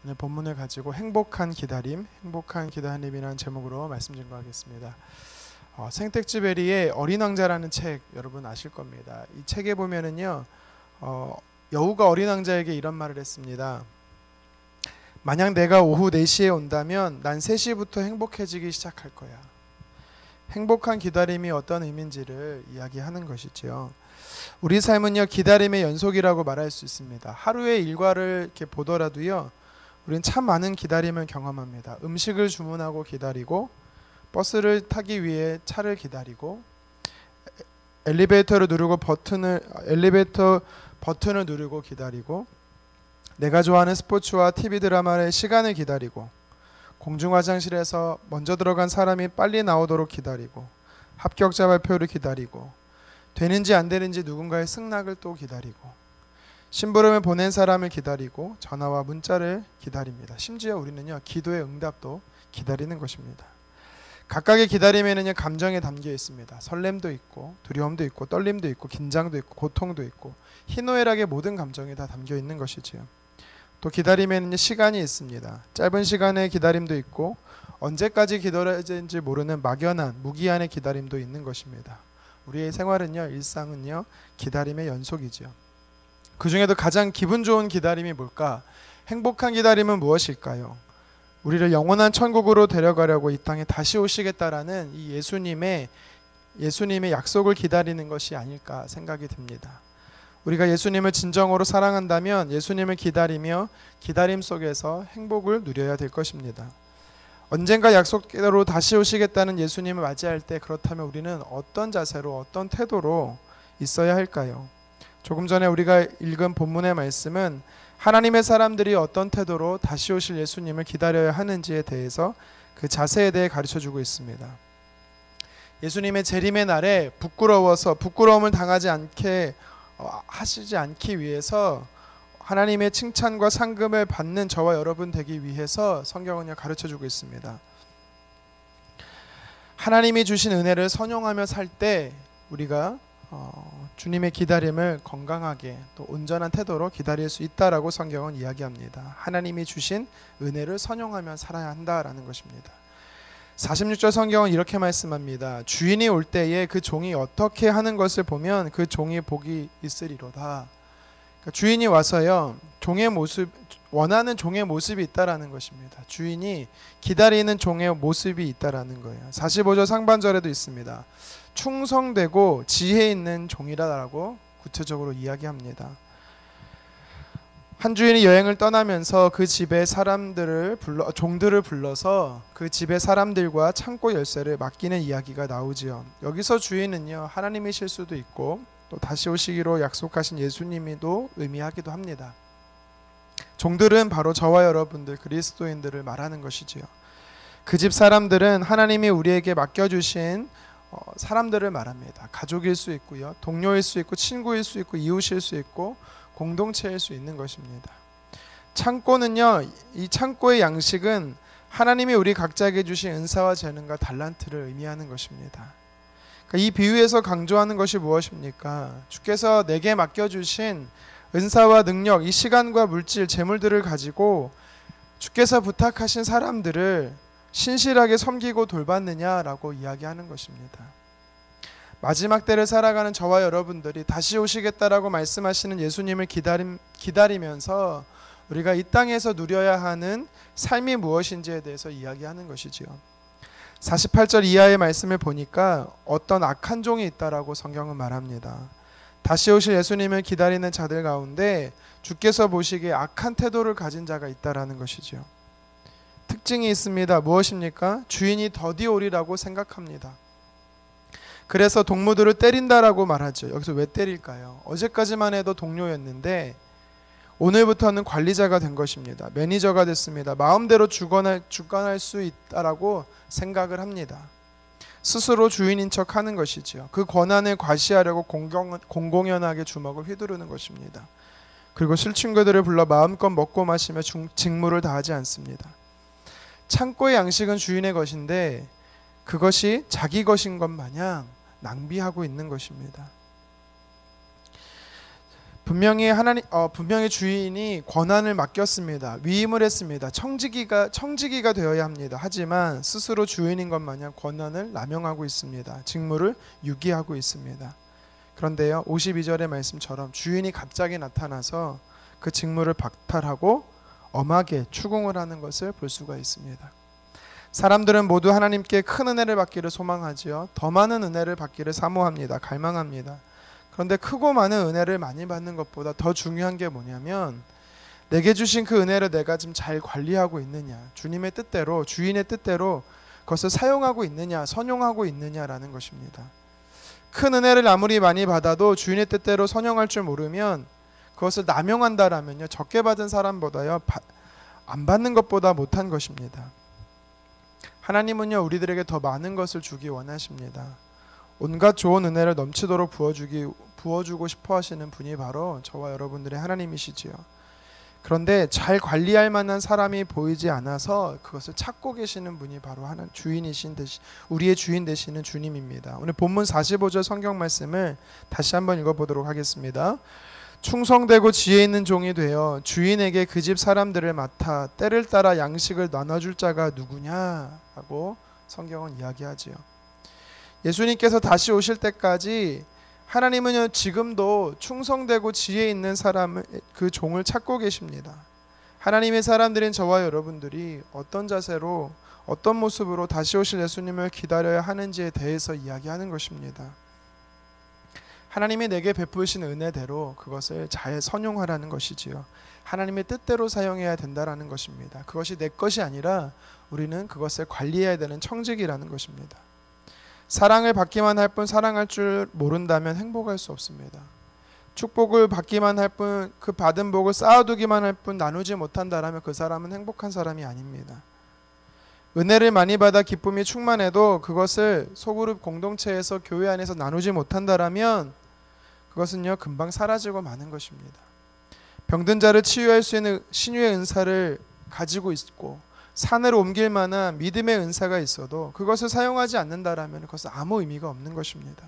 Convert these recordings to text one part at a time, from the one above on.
오늘 본문을 가지고 행복한 기다림이라는 제목으로 말씀 증거하겠습니다. 생텍쥐베리의 어린 왕자라는 책 여러분 아실 겁니다. 이 책에 보면은요, 여우가 어린 왕자에게 이런 말을 했습니다. 만약 내가 오후 4시에 온다면 난 3시부터 행복해지기 시작할 거야. 행복한 기다림이 어떤 의미인지를 이야기하는 것이지요. 우리 삶은요, 기다림의 연속이라고 말할 수 있습니다. 하루의 일과를 이렇게 보더라도요, 우리는 참 많은 기다림을 경험합니다. 음식을 주문하고 기다리고, 버스를 타기 위해 차를 기다리고, 엘리베이터 버튼을 누르고 기다리고, 내가 좋아하는 스포츠와 TV 드라마의 시간을 기다리고, 공중 화장실에서 먼저 들어간 사람이 빨리 나오도록 기다리고, 합격자 발표를 기다리고, 되는지 안 되는지 누군가의 승낙을 또 기다리고, 심부름을 보낸 사람을 기다리고, 전화와 문자를 기다립니다. 심지어 우리는요, 기도의 응답도 기다리는 것입니다. 각각의 기다림에는요, 감정이 담겨 있습니다. 설렘도 있고, 두려움도 있고, 떨림도 있고, 긴장도 있고, 고통도 있고, 희노애락의 모든 감정이 다 담겨 있는 것이지요. 또 기다림에는 시간이 있습니다. 짧은 시간의 기다림도 있고, 언제까지 기다려야 되는지 모르는 막연한 무기한의 기다림도 있는 것입니다. 우리의 생활은요, 일상은요, 기다림의 연속이지요. 그 중에도 가장 기분 좋은 기다림이 뭘까? 행복한 기다림은 무엇일까요? 우리를 영원한 천국으로 데려가려고 이 땅에 다시 오시겠다라는 이 예수님의 약속을 기다리는 것이 아닐까 생각이 듭니다. 우리가 예수님을 진정으로 사랑한다면 예수님을 기다리며 기다림 속에서 행복을 누려야 될 것입니다. 언젠가 약속대로 다시 오시겠다는 예수님을 맞이할 때, 그렇다면 우리는 어떤 자세로, 어떤 태도로 있어야 할까요? 조금 전에 우리가 읽은 본문의 말씀은 하나님의 사람들이 어떤 태도로 다시 오실 예수님을 기다려야 하는지에 대해서 그 자세에 대해 가르쳐주고 있습니다. 예수님의 재림의 날에 부끄러움을 당하지 않게 하시지 않기 위해서 하나님의 칭찬과 상급을 받는 저와 여러분 되기 위해서 성경은 가르쳐주고 있습니다. 하나님이 주신 은혜를 선용하며 살 때 우리가 주님의 기다림을 건강하게 또 온전한 태도로 기다릴 수 있다라고 성경은 이야기합니다. 하나님이 주신 은혜를 선용하며 살아야 한다라는 것입니다. 46절 성경은 이렇게 말씀합니다. 주인이 올 때에 그 종이 어떻게 하는 것을 보면 그 종이 복이 있으리로다. 그러니까 주인이 와서요, 원하는 종의 모습이 있다라는 것입니다. 주인이 기다리는 종의 모습이 있다라는 거예요. 45절 상반절에도 있습니다. 충성되고 지혜 있는 종이라고 구체적으로 이야기합니다. 한 주인이 여행을 떠나면서 그 집의 종들을 불러서 그 집의 사람들과 창고 열쇠를 맡기는 이야기가 나오지요. 여기서 주인은요, 하나님이실 수도 있고 또 다시 오시기로 약속하신 예수님이도 의미하기도 합니다. 종들은 바로 저와 여러분들 그리스도인들을 말하는 것이지요. 그 집 사람들은 하나님이 우리에게 맡겨주신 사람들을 말합니다. 가족일 수 있고요, 동료일 수 있고, 친구일 수 있고, 이웃일 수 있고, 공동체일 수 있는 것입니다. 창고는요, 이 창고의 양식은 하나님이 우리 각자에게 주신 은사와 재능과 달란트를 의미하는 것입니다. 그러니까 이 비유에서 강조하는 것이 무엇입니까? 주께서 내게 맡겨주신 은사와 능력, 이 시간과 물질, 재물들을 가지고 주께서 부탁하신 사람들을 신실하게 섬기고 돌봤느냐라고 이야기하는 것입니다. 마지막 때를 살아가는 저와 여러분들이 다시 오시겠다라고 말씀하시는 예수님을 기다리면서 우리가 이 땅에서 누려야 하는 삶이 무엇인지에 대해서 이야기하는 것이지요. 48절 이하의 말씀을 보니까 어떤 악한 종이 있다라고 성경은 말합니다. 다시 오실 예수님을 기다리는 자들 가운데 주께서 보시기에 악한 태도를 가진 자가 있다라는 것이지요. 특징이 있습니다. 무엇입니까? 주인이 더디 오리라고 생각합니다. 그래서 동무들을 때린다라고 말하죠. 여기서 왜 때릴까요? 어제까지만 해도 동료였는데 오늘부터는 관리자가 된 것입니다. 매니저가 됐습니다. 마음대로 주관할 수 있다라고 생각을 합니다. 스스로 주인인 척 하는 것이지요. 그 권한을 과시하려고 공공연하게 주먹을 휘두르는 것입니다. 그리고 술친구들을 불러 마음껏 먹고 마시며 직무를 다하지 않습니다. 창고의 양식은 주인의 것인데 그것이 자기 것인 것 마냥 낭비하고 있는 것입니다. 분명히 주인이 권한을 맡겼습니다. 위임을 했습니다. 청지기가 되어야 합니다. 하지만 스스로 주인인 것 마냥 권한을 남용하고 있습니다. 직무를 유기하고 있습니다. 그런데요, 52절의 말씀처럼 주인이 갑자기 나타나서 그 직무를 박탈하고 엄하게 추궁을 하는 것을 볼 수가 있습니다. 사람들은 모두 하나님께 큰 은혜를 받기를 소망하지요. 더 많은 은혜를 받기를 사모합니다. 갈망합니다. 그런데 크고 많은 은혜를 많이 받는 것보다 더 중요한 게 뭐냐면 내게 주신 그 은혜를 내가 지금 잘 관리하고 있느냐, 주님의 뜻대로, 주인의 뜻대로 그것을 사용하고 있느냐, 선용하고 있느냐라는 것입니다. 큰 은혜를 아무리 많이 받아도 주인의 뜻대로 선용할 줄 모르면 그것을 남용한다라면요, 적게 받은 사람보다요 안 받는 것보다 못한 것입니다. 하나님은요, 우리들에게 더 많은 것을 주기 원하십니다. 온갖 좋은 은혜를 넘치도록 부어주고 싶어 하시는 분이 바로 저와 여러분들의 하나님이시지요. 그런데 잘 관리할 만한 사람이 보이지 않아서 그것을 찾고 계시는 분이 바로 우리의 주인 되시는 주님입니다. 오늘 본문 45절 성경 말씀을 다시 한번 읽어보도록 하겠습니다. 충성되고 지혜 있는 종이 되어 주인에게 그 집 사람들을 맡아 때를 따라 양식을 나눠줄 자가 누구냐 하고 성경은 이야기하지요. 예수님께서 다시 오실 때까지 하나님은 지금도 충성되고 지혜 있는 사람을, 그 종을 찾고 계십니다. 하나님의 사람들인 저와 여러분들이 어떤 자세로, 어떤 모습으로 다시 오실 예수님을 기다려야 하는지에 대해서 이야기하는 것입니다. 하나님이 내게 베푸신 은혜대로 그것을 잘 선용하라는 것이지요. 하나님의 뜻대로 사용해야 된다라는 것입니다. 그것이 내 것이 아니라 우리는 그것을 관리해야 되는 청직이라는 것입니다. 사랑을 받기만 할 뿐 사랑할 줄 모른다면 행복할 수 없습니다. 축복을 받기만 할 뿐 그 받은 복을 쌓아두기만 할 뿐 나누지 못한다라면 그 사람은 행복한 사람이 아닙니다. 은혜를 많이 받아 기쁨이 충만해도 그것을 소그룹 공동체에서 교회 안에서 나누지 못한다라면 그것은요, 금방 사라지고 마는 것입니다. 병든 자를 치유할 수 있는 신유의 은사를 가지고 있고 산을 옮길 만한 믿음의 은사가 있어도 그것을 사용하지 않는다라면 그것은 아무 의미가 없는 것입니다.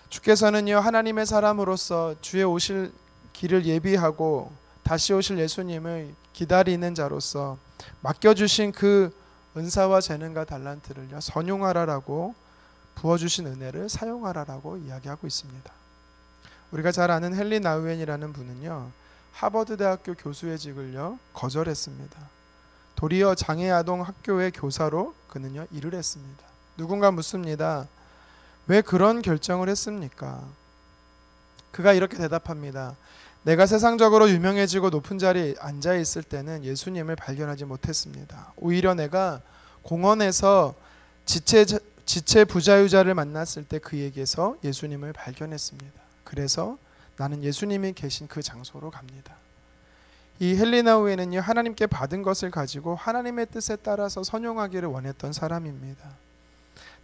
주께서는요, 하나님의 사람으로서 주의 오실 길을 예비하고 다시 오실 예수님을 기다리는 자로서 맡겨주신 그 은사와 재능과 달란트를요, 선용하라라고, 부어주신 은혜를 사용하라라고 이야기하고 있습니다. 우리가 잘 아는 헨리 나우엔이라는 분은요, 하버드 대학교 교수의 직을요 거절했습니다. 도리어 장애아동 학교의 교사로 그는요 일을 했습니다. 누군가 묻습니다. 왜 그런 결정을 했습니까? 그가 이렇게 대답합니다. 내가 세상적으로 유명해지고 높은 자리에 앉아 있을 때는 예수님을 발견하지 못했습니다. 오히려 내가 공원에서 지체 부자유자를 만났을 때 그에게서 예수님을 발견했습니다. 그래서 나는 예수님이 계신 그 장소로 갑니다. 이 헬리나우에는요, 하나님께 받은 것을 가지고 하나님의 뜻에 따라서 선용하기를 원했던 사람입니다.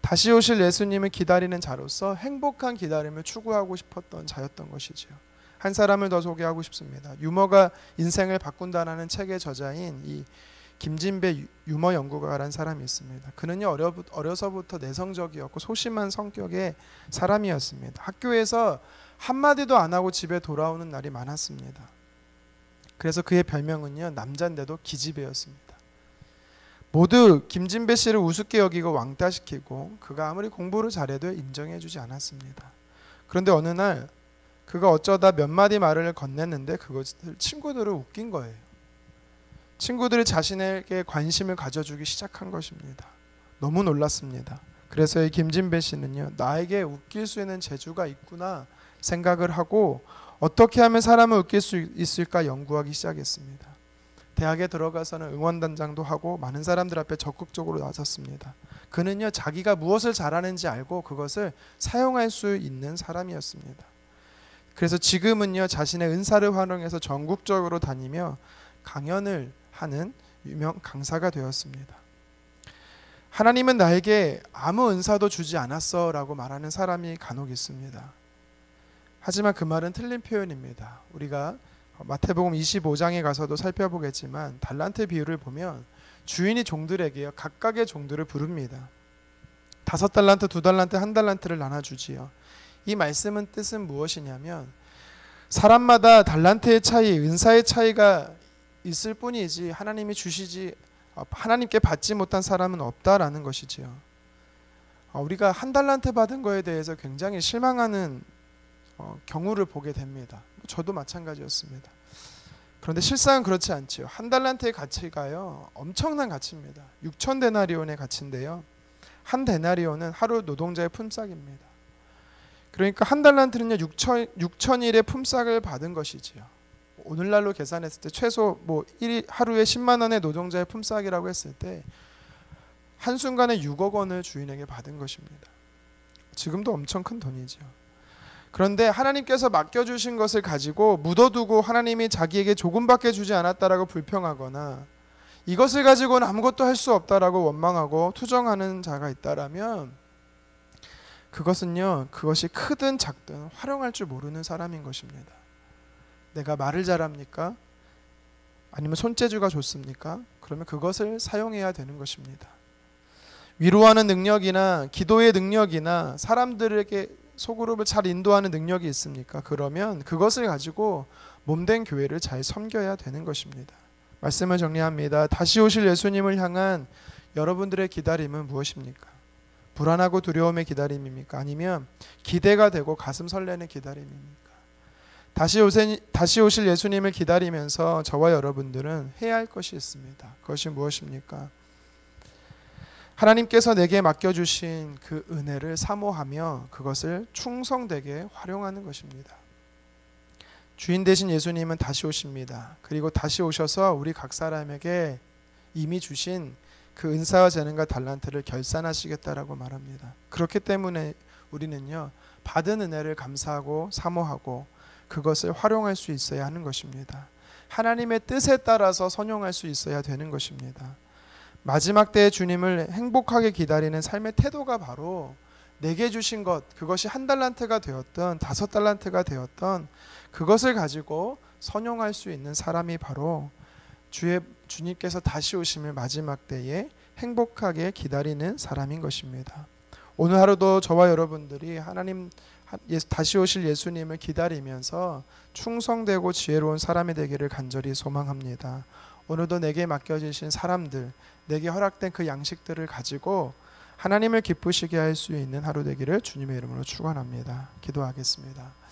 다시 오실 예수님을 기다리는 자로서 행복한 기다림을 추구하고 싶었던 자였던 것이죠. 한 사람을 더 소개하고 싶습니다. 유머가 인생을 바꾼다라는 책의 저자인 이 김진배 유머 연구가라는 사람이 있습니다. 그는요, 어려서부터 내성적이었고 소심한 성격의 사람이었습니다. 학교에서 한마디도 안 하고 집에 돌아오는 날이 많았습니다. 그래서 그의 별명은요, 남잔데도 기집애였습니다. 모두 김진배 씨를 우습게 여기고 왕따시키고 그가 아무리 공부를 잘해도 인정해주지 않았습니다. 그런데 어느 날 그가 어쩌다 몇 마디 말을 건넸는데 그것을 친구들을 웃긴 거예요. 친구들이 자신에게 관심을 가져주기 시작한 것입니다. 너무 놀랐습니다. 그래서 이 김진배 씨는요, 나에게 웃길 수 있는 재주가 있구나 생각을 하고 어떻게 하면 사람을 웃길 수 있을까 연구하기 시작했습니다. 대학에 들어가서는 응원단장도 하고 많은 사람들 앞에 적극적으로 나섰습니다. 그는요, 자기가 무엇을 잘하는지 알고 그것을 사용할 수 있는 사람이었습니다. 그래서 지금은요, 자신의 은사를 활용해서 전국적으로 다니며 강연을 하는 유명 강사가 되었습니다. 하나님은 나에게 아무 은사도 주지 않았어 라고 말하는 사람이 간혹 있습니다. 하지만 그 말은 틀린 표현입니다. 우리가 마태복음 25장에 가서도 살펴보겠지만 달란트 비유를 보면 주인이 종들에게요, 각각의 종들을 부릅니다. 5달란트, 2달란트, 1달란트를 나눠주지요. 이 말씀은 뜻은 무엇이냐면 사람마다 달란트의 차이, 은사의 차이가 있을 뿐이지 하나님께 받지 못한 사람은 없다라는 것이지요. 우리가 한 달란트 받은 거에 대해서 굉장히 실망하는 경우를 보게 됩니다. 저도 마찬가지였습니다. 그런데 실상은 그렇지 않지요. 한 달란트의 가치가요 엄청난 가치입니다. 6천 데나리온의 가치인데요. 한 데나리온은 하루 노동자의 품삯입니다. 그러니까 한 달란트는요 6천일의 품삯을 받은 것이지요. 오늘날로 계산했을 때 최소 하루에 10만 원의 노동자의 품삯이라고 했을 때 한순간에 6억 원을 주인에게 받은 것입니다. 지금도 엄청 큰 돈이죠. 그런데 하나님께서 맡겨주신 것을 가지고 묻어두고 하나님이 자기에게 조금밖에 주지 않았다라고 불평하거나 이것을 가지고는 아무것도 할 수 없다라고 원망하고 투정하는 자가 있다라면 그것이 크든 작든 활용할 줄 모르는 사람인 것입니다. 내가 말을 잘합니까? 아니면 손재주가 좋습니까? 그러면 그것을 사용해야 되는 것입니다. 위로하는 능력이나 기도의 능력이나 사람들에게 소그룹을 잘 인도하는 능력이 있습니까? 그러면 그것을 가지고 몸된 교회를 잘 섬겨야 되는 것입니다. 말씀을 정리합니다. 다시 오실 예수님을 향한 여러분들의 기다림은 무엇입니까? 불안하고 두려움의 기다림입니까? 아니면 기대가 되고 가슴 설레는 기다림입니까? 다시 오실 예수님을 기다리면서 저와 여러분들은 해야 할 것이 있습니다. 그것이 무엇입니까? 하나님께서 내게 맡겨주신 그 은혜를 사모하며 그것을 충성되게 활용하는 것입니다. 주인 되신 예수님은 다시 오십니다. 그리고 다시 오셔서 우리 각 사람에게 이미 주신 그 은사와 재능과 달란트를 결산하시겠다라고 말합니다. 그렇기 때문에 우리는요 받은 은혜를 감사하고 사모하고 그것을 활용할 수 있어야 하는 것입니다. 하나님의 뜻에 따라서 선용할 수 있어야 되는 것입니다. 마지막 때의 주님을 행복하게 기다리는 삶의 태도가 바로 내게 주신 것, 그것이 한 달란트가 되었던 5달란트가 되었던 그것을 가지고 선용할 수 있는 사람이 바로 주님께서 다시 오심을 마지막 때에 행복하게 기다리는 사람인 것입니다. 오늘 하루도 저와 여러분들이 하나님 다시 오실 예수님을 기다리면서 충성되고 지혜로운 사람이 되기를 간절히 소망합니다. 오늘도 내게 맡겨주신 사람들, 내게 허락된 그 양식들을 가지고 하나님을 기쁘시게 할 수 있는 하루 되기를 주님의 이름으로 축원합니다. 기도하겠습니다.